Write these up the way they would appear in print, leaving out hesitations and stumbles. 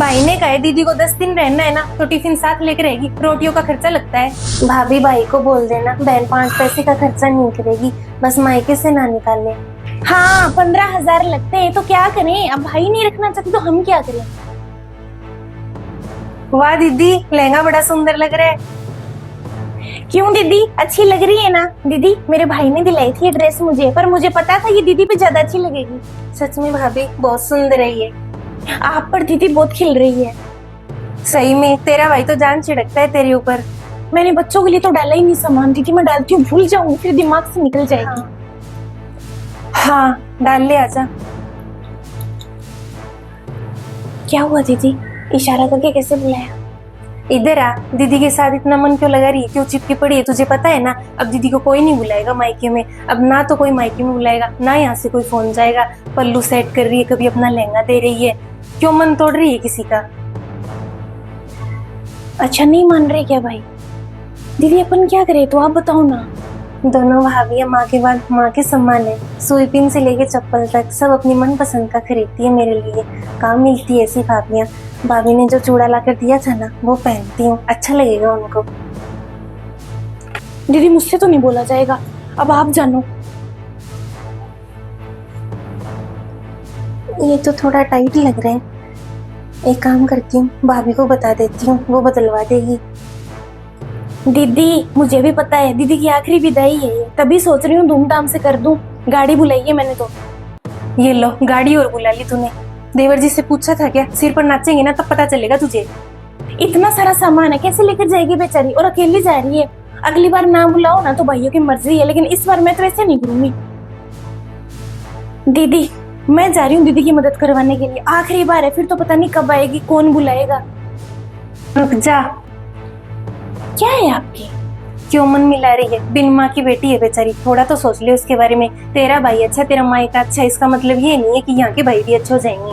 भाई ने कहा है दीदी को 10 दिन रहना है ना, तो टिफिन साथ लेकर रहेगी, रोटियों का खर्चा लगता है। भाभी भाई को बोल देना बहन 5 पैसे का खर्चा नहीं करेगी, बस मायके से ना निकाले। हाँ 15,000 लगते हैं तो क्या करें, अब भाई नहीं रखना चाहती तो हम क्या करें। वाह दीदी, लहंगा बड़ा सुंदर लग रहा है। क्यों दीदी, अच्छी लग रही है ना। दीदी मेरे भाई ने दिलाई थी ये ड्रेस मुझे, पर मुझे पता था ये दीदी पे ज्यादा अच्छी लगेगी। सच में भाभी बहुत सुंदर है ये। आप पर दीदी बहुत खिल रही है। सही में तेरा भाई तो जान छिड़कता है तेरे ऊपर। मैंने बच्चों के लिए तो डाला ही नहीं सामान, दीदी मैं डालती हूँ भूल जाऊंगी फिर दिमाग से निकल जाएगी। हाँ डाल ले आजा। क्या हुआ दीदी, इशारा करके कैसे बुलाया। इधर आ, दीदी के साथ इतना मन क्यों लगा रही है, क्यों चिपकी पड़ी है, तुझे पता है ना अब दीदी को कोई नहीं बुलाएगा मायके में। अब ना तो कोई मायके में बुलाएगा, ना यहाँ से कोई फोन जाएगा। पल्लू सेट कर रही है, कभी अपना लहंगा दे रही है, क्यों मन तोड़ रही है किसी का। अच्छा नहीं मान रहे क्या भाई। दीदी अपन क्या करे तो आप बताओ ना। दोनों भाभियां माँ के बाद माँ के सम्मान है। सुई पिन से लेके चप्पल तक सब अपनी मनपसंद का खरीदती है मेरे लिए। काम मिलती है ऐसी भाभियां। भाभी ने जो चूड़ा लाकर दिया था ना वो पहनती हूँ, अच्छा लगेगा उनको। दीदी मुझसे तो नहीं बोला जाएगा, अब आप जानो। ये तो थोड़ा टाइट लग रहा है, एक काम करती हूँ भाभी को बता देती हूँ, वो बदलवा देगी। दीदी मुझे भी पता है दीदी की आखिरी विदाई है ये, तभी सोच रही हूँ धूमधाम से कर दूं। गाड़ी बुलाई है मैंने तो। ये लो गाड़ी और बुला ली तूने। देवर जी से पूछा था क्या, सिर पर नाचेंगे ना तब पता चलेगा तुझे। इतना सारा सामान है कैसे लेकर जाएगी बेचारी, और अकेली जा रही है। अगली बार ना बुलाओ ना तो भाइयों की मर्जी है, लेकिन इस बार मैं तो ऐसे नहीं करूंगी। दीदी मैं जा रही हूँ दीदी की मदद करवाने के लिए, आखिरी बार है, फिर तो पता नहीं कब आएगी, कौन बुलाएगा। रुक जा। क्या है आपकी, क्यों मन मिला रही है, बिन माँ की बेटी है बेचारी, थोड़ा तो सोच ले उसके बारे में। तेरा भाई अच्छा, तेरा मायका अच्छा, इसका मतलब ये नहीं है कि यहाँ के भाई भी अच्छे हो जाएंगे।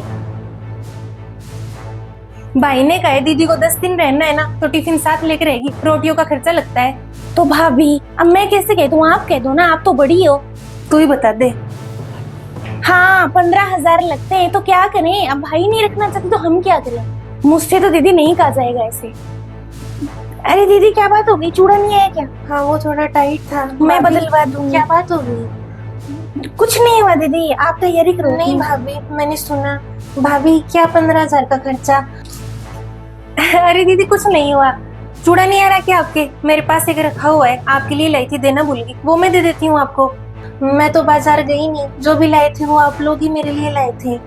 भाई ने कहा है दीदी को 10 दिन रहना है ना, तो टिफिन साथ लेकर रहेगी, रोटियों का खर्चा लगता है। तो भाभी अब मैं कैसे कह दूं, आप कह दो ना, आप तो बड़ी हो। तू ही बता दे। हाँ 15,000 लगते हैं तो क्या करें, अब भाई नहीं रखना चाहती तो हम क्या करें। मुझसे तो दीदी नहीं कहा जाएगा ऐसे। अरे दीदी क्या बात होगी, चूड़ा नहीं आया क्या। हाँ वो थोड़ा टाइट था, मैं बदलवा दूंगी। क्या बात होगी। कुछ नहीं हुआ दीदी, आप तैयारी करो। नहीं भाभी मैंने सुना। भाभी क्या 15,000 का खर्चा। अरे दीदी कुछ नहीं हुआ। चूड़ा नहीं आ रहा क्या आपके, मेरे पास एक रखा हुआ है, आपके लिए लाई थी, देना भूल गई, वो मैं दे देती हूँ आपको। मैं तो बाजार गई नहीं, जो भी लाए थे वो आप लोग ही मेरे लिए लाए थे।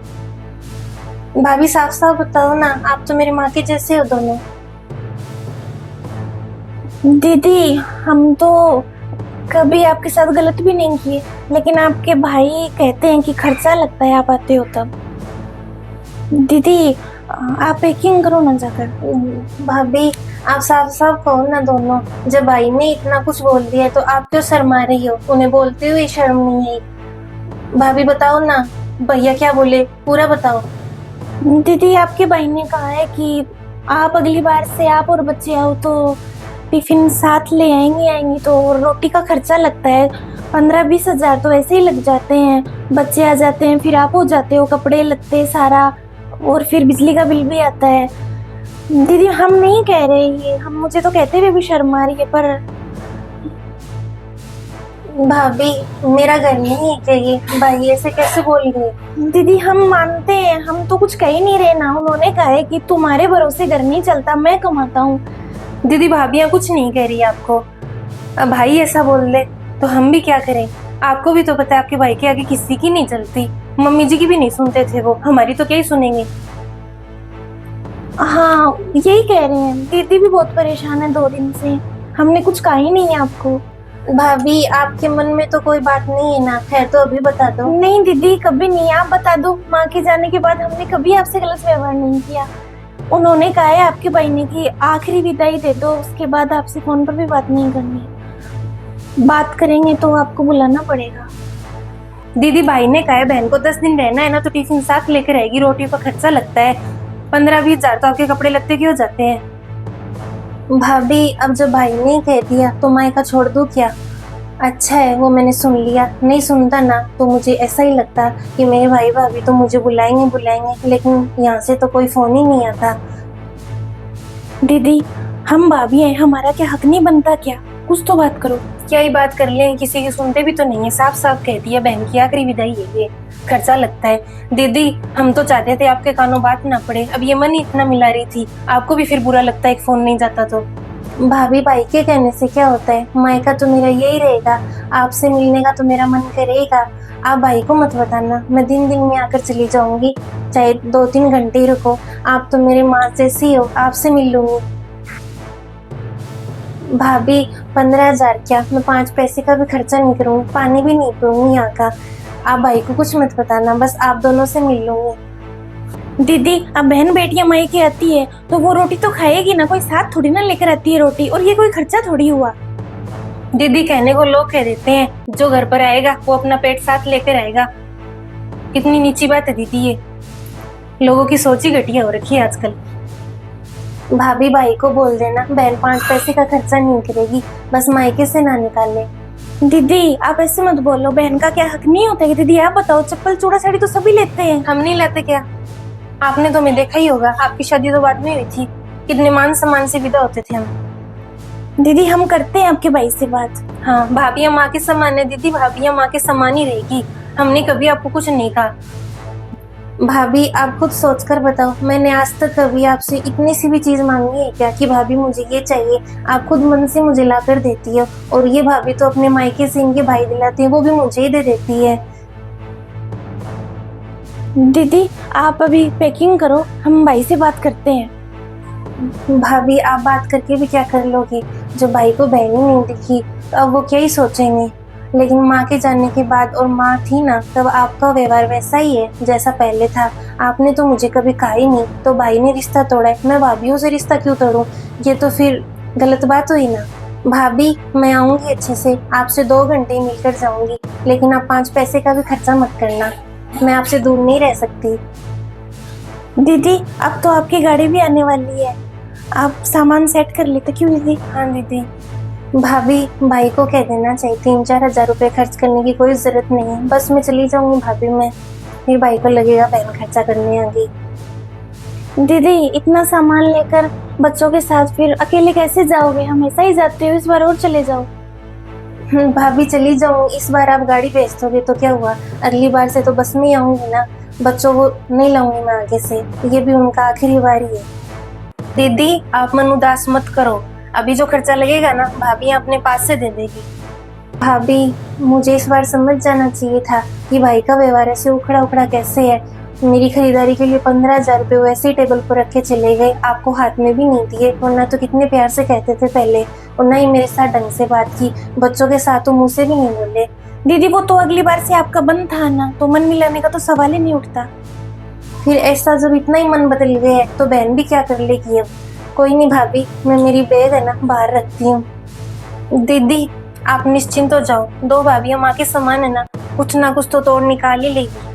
भाभी साफ साफ बताओ ना, आप तो मेरी माँ के जैसे हो दोनों। दीदी हम तो कभी आपके साथ गलत भी नहीं किए, लेकिन आपके भाई कहते हैं कि खर्चा लगता है आप आते हो तब। दीदी आप पैकिंग करो ना जाकर। भाभी आप साफ साफ कहो ना दोनों, जब भाई ने इतना कुछ बोल दिया है तो आप क्यों शर्मा रही हो, उन्हें बोलते हुए शर्म नहीं है। भाभी बताओ ना, भैया क्या बोले पूरा बताओ। दीदी आपके भाई ने कहा है कि आप अगली बार से आप और बच्चे आओ तो टिफिन साथ ले आएंगी तो रोटी का खर्चा लगता है। 15-20 हजार तो ऐसे ही लग जाते हैं, बच्चे आ जाते हैं फिर आप हो जाते हो, कपड़े लगते सारा, और फिर बिजली का बिल भी आता है। दीदी हम नहीं कह रहे ये, हम मुझे तो कहते हुए भी शर्म आ रही है। पर भाभी मेरा घर नहीं है क्या ये, भाई ऐसे कैसे बोल गए। दीदी हम मानते हैं, हम तो कुछ कह ही नहीं रहे ना, उन्होंने कहा है कि तुम्हारे भरोसे घर नहीं चलता, मैं कमाता हूँ। दीदी भाभियाँ कुछ नहीं कह रही आपको, अब भाई ऐसा बोल दे तो हम भी क्या करें। आपको भी तो पता है आपके भाई के आगे किसी की नहीं चलती, मम्मी जी की भी नहीं सुनते थे वो, हमारी तो क्या ही सुनेंगे। हाँ यही कह रहे हैं, दीदी भी बहुत परेशान है 2 दिन से, हमने कुछ कहा ही नहीं है आपको। भाभी आपके मन में तो कोई बात नहीं है ना, खैर तो अभी बता दो। नहीं दीदी कभी नहीं, आप बता दो। माँ के जाने के बाद हमने कभी आपसे गलत व्यवहार नहीं किया। उन्होंने कहा है आपके भाई ने कि आखिरी विदाई दे दो, उसके बाद आपसे फोन पर भी बात नहीं करनी, बात करेंगे तो आपको बुलाना पड़ेगा। दीदी भाई ने कहा है बहन को 10 दिन रहना है ना, तो टिफिन साथ लेकर आएगी, रोटियों का खर्चा लगता है। 15-20 हजार तो आपके कपड़े लगते क्यों जाते हैं। भाभी अब जब भाई ने कह दिया तो मायका छोड़ दूं क्या। अच्छा है वो मैंने सुन लिया, नहीं सुनता ना तो मुझे ऐसा ही लगता कि मेरे भाई भाभी तो मुझे बुलाएंगे बुलाएंगे, लेकिन यहाँ से तो कोई फोन ही नहीं आता। दीदी हम भाभी हैं, हमारा क्या हक नहीं बनता क्या? कुछ तो बात करो। क्या ही बात कर लें, किसी की सुनते भी तो नहीं है, साफ साफ कह दिया बहन की आखिरी विदाई है ये, खर्चा लगता है। दीदी हम तो चाहते थे आपके कानों बात ना पड़े, अब ये मन ही इतना मिला रही थी, आपको भी फिर बुरा लगता है एक फोन नहीं जाता तो। भाभी भाई के कहने से क्या होता है, मायका तो मेरा यही रहेगा, आपसे मिलने का तो मेरा मन करेगा। आप भाई को मत बताना, मैं दिन दिन में आकर चली जाऊंगी, चाहे 2-3 घंटे ही रुको, आप तो मेरे माँ जैसी हो, आपसे मिल लूंगी। भाभी 15,000 क्या, मैं 5 पैसे का भी खर्चा नहीं करूंगी, पानी भी नहीं पीऊंगी यहाँ का। आप भाई को कुछ मत बताना, बस आप दोनों से मिल लूंगी। दीदी अब बहन बेटियां मायके आती है तो वो रोटी तो खाएगी ना, कोई साथ थोड़ी ना लेकर आती है रोटी, और ये कोई खर्चा थोड़ी हुआ। दीदी कहने को लोग कह देते हैं, जो घर पर आएगा वो अपना पेट साथ लेकर आएगा। कितनी नीची बात है दीदी ये, लोगों की सोच ही घटिया हो रखी है आजकल। भाभी भाई को बोल देना बहन 5 पैसे का खर्चा नहीं करेगी, बस मायके से ना निकाले। दीदी आप ऐसे मत बोलो, बहन का क्या हक नहीं होता है? दीदी आप बताओ, चप्पल चूड़ा साड़ी तो सभी लेते हैं। हम नहीं लाते क्या? आपने तो हमें देखा ही होगा, आपकी शादी तो बाद में हुई थी, कितने मान सम्मान से विदा होते थे हम। दीदी हम करते हैं आपके भाई से बात। हाँ भाभियां माँ के समान है दीदी, भाभियां माँ के समान ही रहेगी, हमने कभी आपको कुछ नहीं कहा। भाभी आप खुद सोचकर बताओ, मैंने आज तक कभी आपसे इतनी सी भी चीज मांगी है क्या कि भाभी मुझे ये चाहिए? आप खुद मन से मुझे ला कर देती हो, और ये भाभी तो अपने मायके से इनके भाई दिलाते हैं, वो भी मुझे ही दे देती है। दीदी आप अभी पैकिंग करो, हम भाई से बात करते हैं। भाभी आप बात करके भी क्या कर लोगे, जो भाई को बहन ही नहीं दिखी तो अब वो क्या ही सोचेंगे। लेकिन माँ के जाने के बाद, और माँ थी ना तब, आपका व्यवहार वैसा ही है जैसा पहले था। आपने तो मुझे कभी कहा ही नहीं, तो भाई ने रिश्ता तोड़ा है, मैं भाभीयों से रिश्ता क्यों तोड़ूं? ये तो फिर गलत बात हुई ना। भाभी मैं आऊंगी अच्छे से, आपसे 2 घंटे ही मिलकर जाऊंगी, लेकिन आप 5 पैसे का भी खर्चा मत करना, मैं आपसे दूर नहीं रह सकती। दीदी अब तो आपकी गाड़ी भी आने वाली है, आप सामान सेट कर लेते क्यों दीदी? हाँ दीदी। भाभी भाई को कह देना चाहिए 3-4 हजार रुपए खर्च करने की कोई जरूरत नहीं है, बस मैं चली जाऊंगी भाभी, मैं फिर भाई को लगेगा बहन खर्चा करने आ गई। दीदी इतना सामान लेकर बच्चों के साथ फिर अकेले कैसे जाओगे? हमेशा ही जाते हो, इस बार और चले जाओ। भाभी चली जाऊंगी, इस बार आप गाड़ी भेज दोगे तो क्या हुआ, अगली बार से तो बस में ही आऊंगी ना, बच्चों को नहीं लाऊंगी मैं आगे से, ये भी उनका आखिरी बारी है। दीदी आप मन उदास मत करो, अभी जो खर्चा लगेगा ना भाभी अपने पास से दे देगी। भाभी मुझे इस बार समझ जाना चाहिए था कि भाई का व्यवहार ऐसे उखड़ा उखड़ा कैसे है। मेरी खरीदारी के लिए 15,000 रुपये वैसे ही टेबल पर रखे चले गए, आपको हाथ में भी नहीं दिए, वरना तो कितने प्यार से कहते थे पहले, और ना ही मेरे साथ ढंग से बात की, बच्चों के साथ तो मुंह से भी नहीं बोले। दीदी वो तो अगली बार से आपका बंद था ना, तो मन मिलाने का तो सवाल ही नहीं उठता। फिर ऐसा जब इतना ही मन बदल गया है तो बहन भी क्या कर लेगी अब। कोई नहीं भाभी, मैं मेरी बैग है ना बाहर रखती हूँ। दीदी आप निश्चिंत हो जाओ, 2 भाभियां माँ के समान है ना कुछ तो तोड़ निकाल ही लेगी।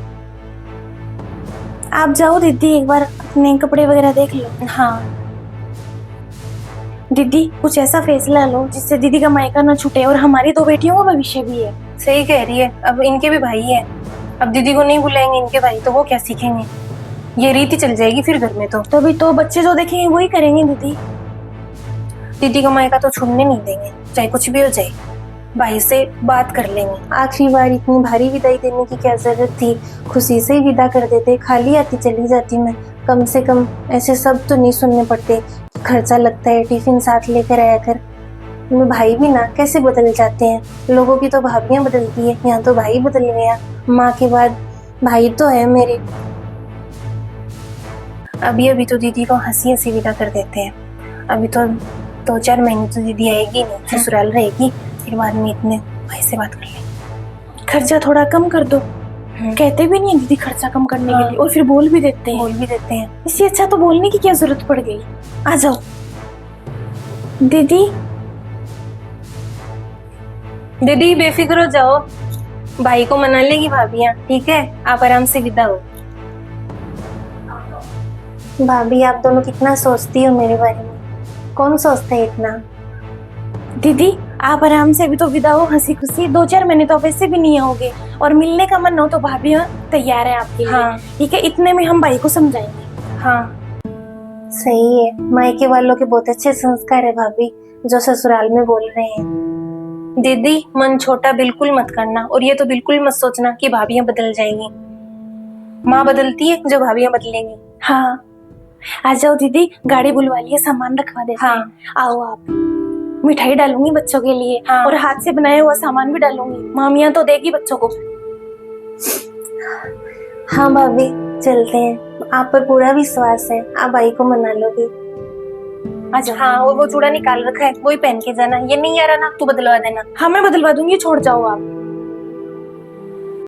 आप जाओ दीदी, एक बार अपने कपड़े वगैरह देख लो। हाँ दीदी कुछ ऐसा फैसला लो जिससे दीदी का मायका न छूटे, और हमारी 2 बेटियों का भविष्य भी है। सही कह रही है, अब इनके भी भाई है, अब दीदी को नहीं बुलाएंगे इनके भाई तो वो क्या सीखेंगे, ये रीति चल जाएगी फिर घर में। तो अभी तो बच्चे जो देखेंगे वही करेंगे दीदी। दीदी का मायका तो छोड़ने नहीं देंगे, चाहे कुछ भी हो जाए, भाई से बात कर लेंगे। आखिरी बार इतनी भारी विदाई देने की क्या जरूरत थी, खुशी से ही विदा कर देते, खाली आती चली जाती मैं, कम से कम ऐसे सब तो नहीं सुनने पड़ते, खर्चा लगता है, टिफिन साथ लेकर आया कर। में भाई भी ना कैसे बदल जाते हैं, लोगों की तो भाभियां बदलती है, यहाँ तो भाई बदल गया, माँ के बाद भाई तो है मेरे। अभी तो दीदी को हंसी हंसी विदा कर देते हैं, अभी तो 2-4 महीने तो दीदी आएगी नहीं, ससुराल रहेगी, फिर बाद में इतने भाई से बात कर लेंगे। खर्चा थोड़ा कम कर दो, कहते भी नहीं है दीदी खर्चा कम करने के लिए, और फिर बोल भी देते हैं। इससे अच्छा तो बोलने की क्या जरूरत पड़ गई। आ जाओ दीदी। दीदी बेफिक्र हो जाओ, भाई को मना लेगी भाभियां, ठीक है, आप आराम से विदा हो। भाभी आप दोनों कितना सोचती हो मेरे बारे में, कौन सोचता है इतना। दीदी आप आराम से अभी तो विदा हो हंसी खुशी, 2-4 महीने तो वैसे भी नहीं आओगे, और मिलने का मन हो तो भाभी तैयार है आपके लिए। हाँ। ठीक है, इतने में हम भाई को समझाएंगे। हाँ सही है, मायके वालों के बहुत अच्छे संस्कार है भाभी जो ससुराल में बोल रहे हैं। दीदी मन छोटा बिल्कुल मत करना, और ये तो बिल्कुल मत सोचना कि भाभियां बदल जाएंगी। माँ बदलती है जो भाभियां बदलेंगी। हाँ आ जाओ दीदी, गाड़ी बुलवा लिए, सामान रखवा देते हाँ। हैं। आओ आप, मिठाई डालूंगी बच्चों के लिए। हाँ। और हाथ से बनाया हुआ सामान भी डालूंगी, मामियां तो देगी बच्चों को। हाँ भाभी चलते हैं, आप पर पूरा विश्वास है, आप भाई को मना लोगे। आ जाओ। हाँ, और वो चूड़ा निकाल रखा है वही पहन के जाना, ये नहीं आ रहा ना तो बदलवा देना। हाँ मैं बदलवा दूंगी, छोड़ जाओ आप।